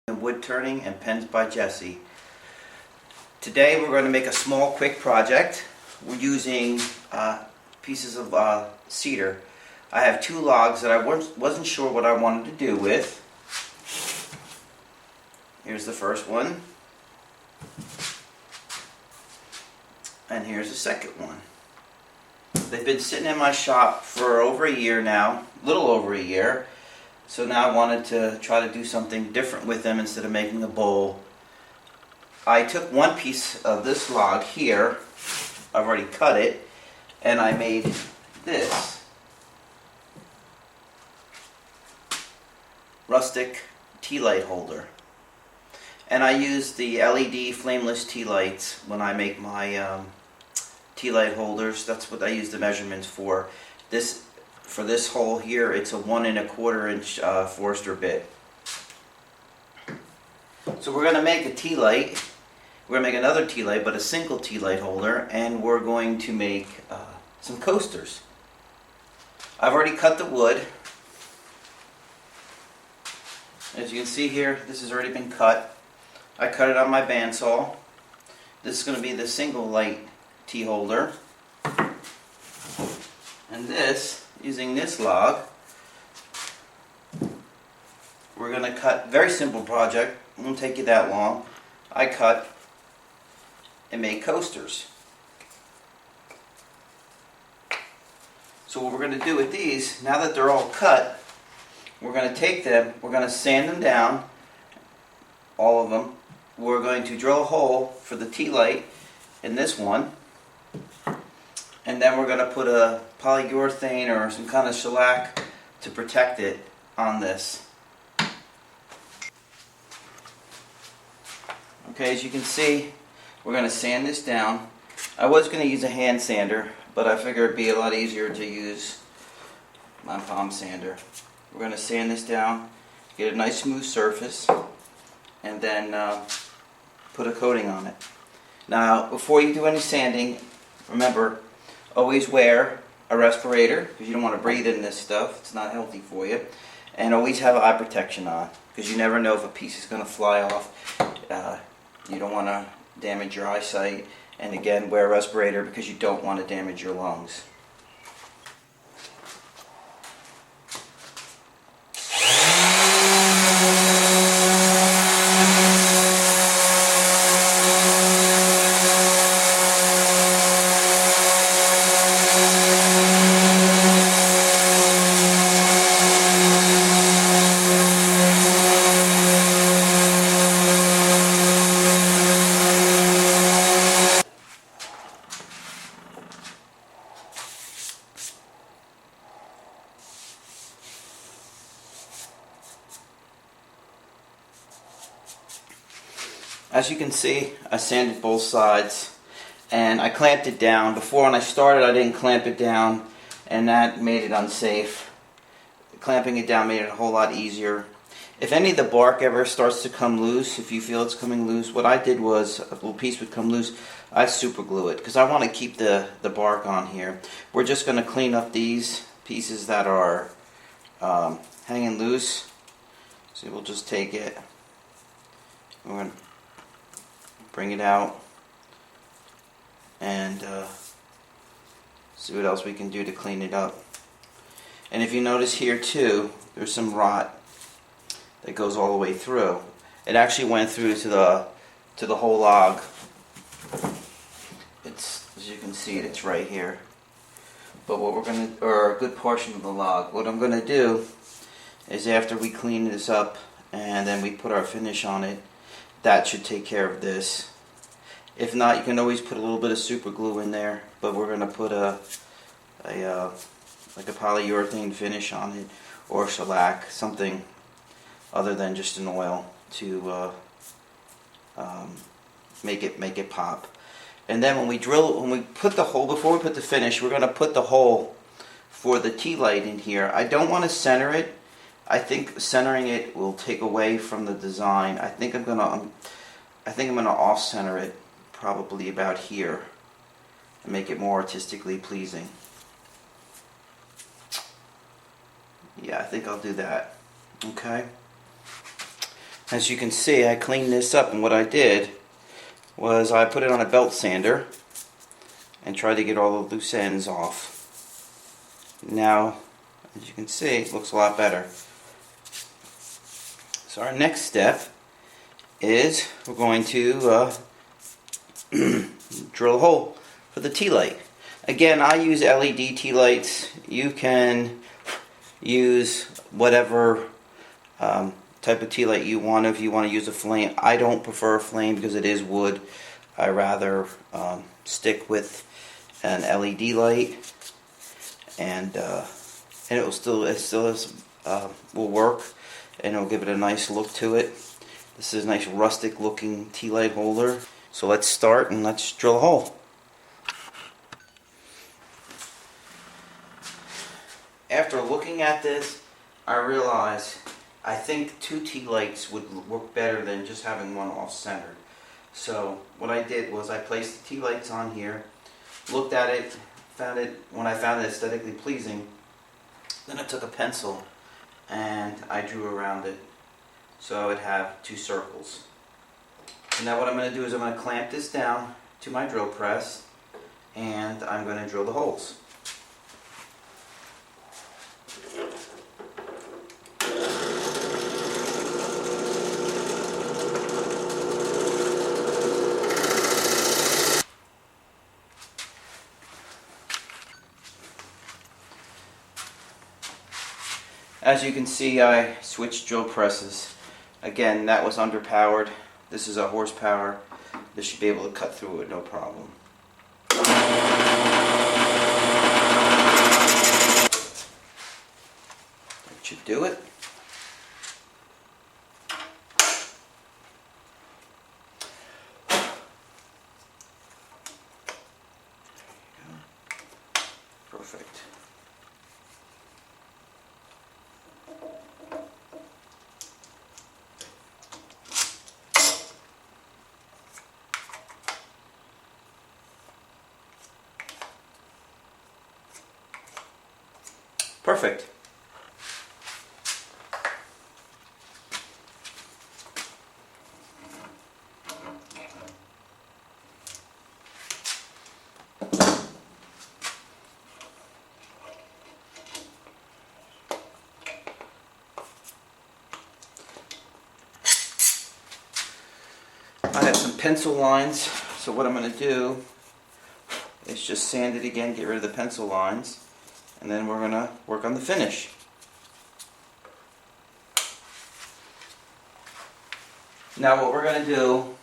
Woodturning and Pens by Jesse. Today we're going to make a small quick project. We're using pieces of cedar. I have two logs that I wasn't sure what I wanted to do with. Here's the first one. And here's the second one. They've been sitting in my shop for over a year now, a little over a year. So now I wanted to try to do something different with them instead of making a bowl. I took one piece of this log here, I've already cut it, and I made this rustic tea light holder. And I use the LED flameless tea lights when I make my tea light holders. That's what I use the measurements for. For this hole here, it's a 1 1/4 inch Forster bit. So we're going to make a tea light. We're going to make another tea light, but a single tea light holder, and we're going to make some coasters. I've already cut the wood. As you can see here, this has already been cut. I cut it on my bandsaw. This is going to be the single light tea holder. And this, using this log, we're going to cut, very simple project, it won't take you that long. I cut and made coasters. So what we're going to do with these, now that they're all cut, we're going to take them, we're going to sand them down, all of them. We're going to drill a hole for the tea light in this one. And then we're going to put a polyurethane or some kind of shellac to protect it on this. Okay, as you can see, we're going to sand this down. I was going to use a hand sander, but I figured it'd be a lot easier to use my palm sander. We're going to sand this down, get a nice smooth surface, and then put a coating on it. Now, before you do any sanding, remember, always wear a respirator because you don't want to breathe in this stuff. It's not healthy for you. And always have eye protection on because you never know if a piece is going to fly off. You don't want to damage your eyesight. And again, wear a respirator because you don't want to damage your lungs. As you can see, I sanded both sides and I clamped it down. Before, when I started, I didn't clamp it down, and that made it unsafe. Clamping it down made it a whole lot easier. If any of the bark ever starts to come loose, if you feel it's coming loose, what I did was, a little piece would come loose, I super glue it because I want to keep the bark on here. We're just going to clean up these pieces that are hanging loose. So we'll just take it. We're going to bring it out and see what else we can do to clean it up. And if you notice here too, there's some rot that goes all the way through. It actually went through to the whole log. It's, as you can see, it's right here. But what we're going to, or a good portion of the log, what I'm going to do is after we clean this up and then we put our finish on it, that should take care of this. If not, you can always put a little bit of super glue in there, but we're going to put like a polyurethane finish on it, or shellac, something other than just an oil to make it pop. And then when we put the hole, before we put the finish, we're going to put the hole for the tea light in here. I don't want to center it. I think centering it will take away from the design. I think I'm gonna off-center it probably about here and make it more artistically pleasing. Yeah, I think I'll do that. Okay. As you can see, I cleaned this up, and what I did was I put it on a belt sander and tried to get all the loose ends off. Now, as you can see, it looks a lot better. So our next step is we're going to drill a hole for the tea light. Again, I use LED tea lights. You can use whatever type of tea light you want. If you want to use a flame, I don't prefer a flame because it is wood. I rather stick with an LED light, and it will work, and it'll give it a nice look to it. This is a nice rustic looking tea light holder. So let's start and let's drill a hole. After looking at this, I realized I think 2 tea lights would work better than just having one off-centered. So what I did was I placed the tea lights on here, looked at it, when I found it aesthetically pleasing, then I took a pencil and I drew around it so I would have 2 circles. And now what I'm going to do is I'm going to clamp this down to my drill press, and I'm going to drill the holes. As you can see, I switched drill presses. Again, that was underpowered. This is a horsepower. This should be able to cut through it no problem. That should do it. Perfect. Perfect. I have some pencil lines, so what I'm going to do is just sand it again, get rid of the pencil lines, and then we're going to work on the finish. Now what we're going to do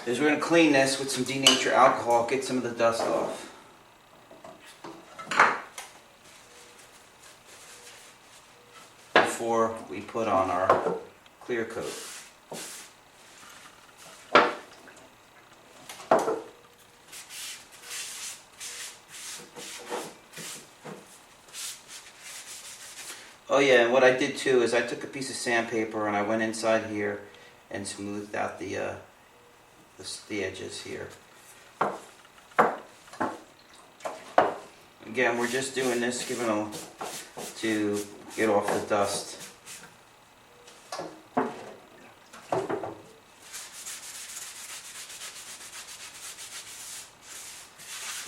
is we're going to clean this with some denatured alcohol, get some of the dust off. Before we put on our clear coat. Oh yeah, and what I did too is I took a piece of sandpaper and I went inside here and smoothed out the edges here. Again, we're just doing this, giving them to get off the dust.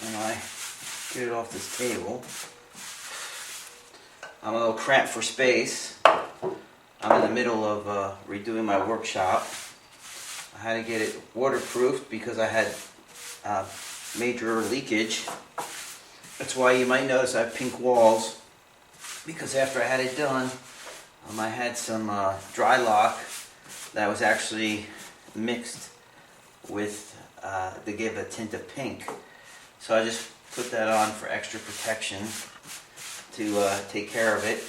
And I get it off this table. I'm a little cramped for space. I'm in the middle of redoing my workshop. I had to get it waterproofed because I had major leakage. That's why you might notice I have pink walls, because after I had it done, I had some dry lock that was actually mixed with to give a tint of pink. So I just put that on for extra protection to take care of it.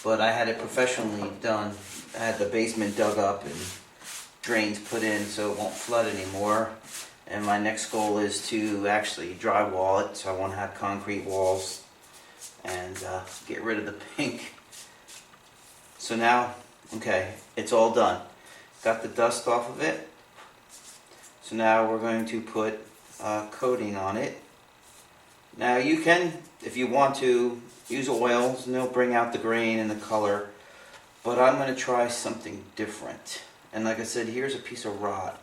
But I had it professionally done. I had the basement dug up and drains put in so it won't flood anymore. And my next goal is to actually drywall it so I won't have concrete walls, and get rid of the pink. So now, okay, it's all done. Got the dust off of it. So now we're going to put coating on it. Now you can, if you want to, use oils and they'll bring out the grain and the color, but I'm going to try something different. And like I said, here's a piece of rot.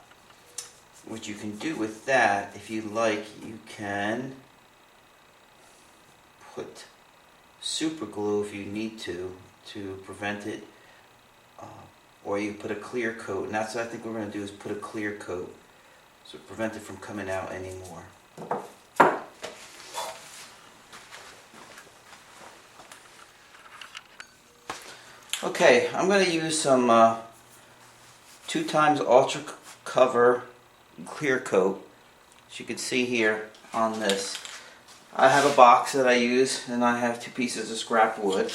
What you can do with that, if you like, you can put super glue if you need to prevent it, or you put a clear coat, and that's what I think we're going to do, is put a clear coat so prevent it from coming out anymore. Okay, I'm going to use some 2x Ultra Cover clear coat, as you can see here on this. I have a box that I use, and I have 2 pieces of scrap wood.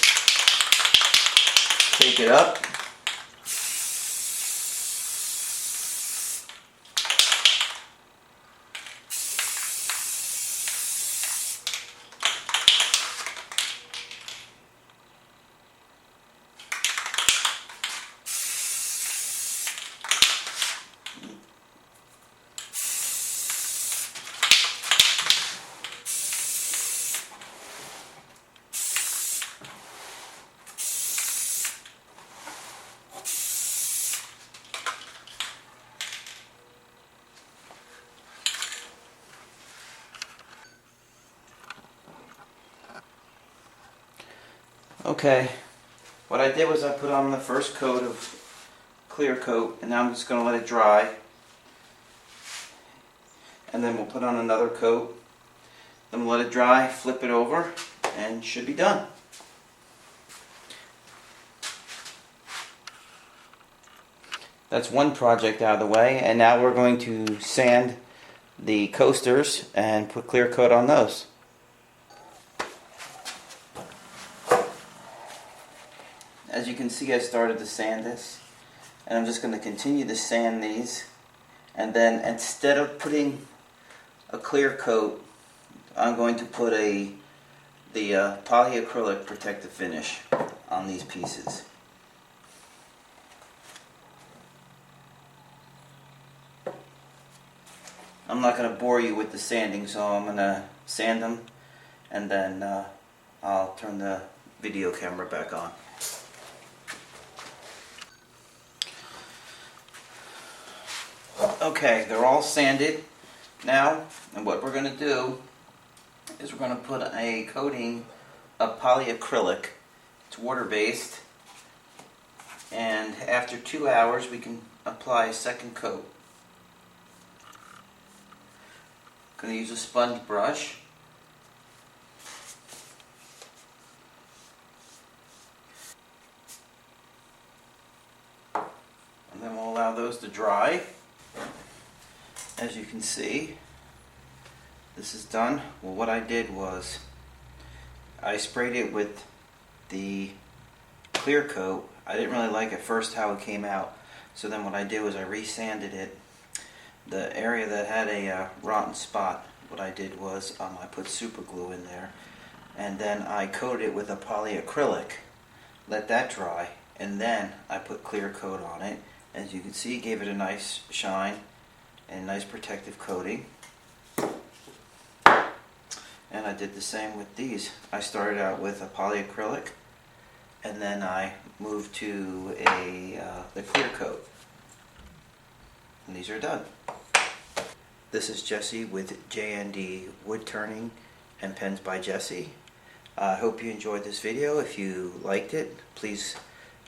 Take it up. Okay, what I did was I put on the first coat of clear coat, and now I'm just going to let it dry, and then we'll put on another coat, then we'll let it dry, flip it over, and should be done. That's one project out of the way, and now we're going to sand the coasters and put clear coat on those. As you can see, I started to sand this, and I'm just going to continue to sand these, and then instead of putting a clear coat, I'm going to put the polyacrylic protective finish on these pieces. I'm not going to bore you with the sanding, so I'm going to sand them, and then I'll turn the video camera back on. Okay, they're all sanded now, and what we're going to do is we're going to put a coating of polyacrylic. It's water-based, and after 2 hours we can apply a second coat. I'm going to use a sponge brush. And then we'll allow those to dry. As you can see, this is done. Well, what I did was I sprayed it with the clear coat. I didn't really like at first how it came out, so then what I did was I resanded it. The area that had a rotten spot, what I did was I put super glue in there, and then I coated it with a polyacrylic, let that dry, and then I put clear coat on it. As you can see, it gave it a nice shine and nice protective coating. And I did the same with these. I started out with a polyacrylic, and then I moved to the clear coat. And these are done. This is Jesse with JND Woodturning and Pens by Jesse. I hope you enjoyed this video. If you liked it, please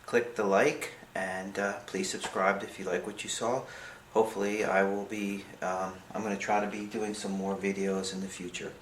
click the like, and please subscribe if you like what you saw. Hopefully I will be, I'm going to try to be doing some more videos in the future.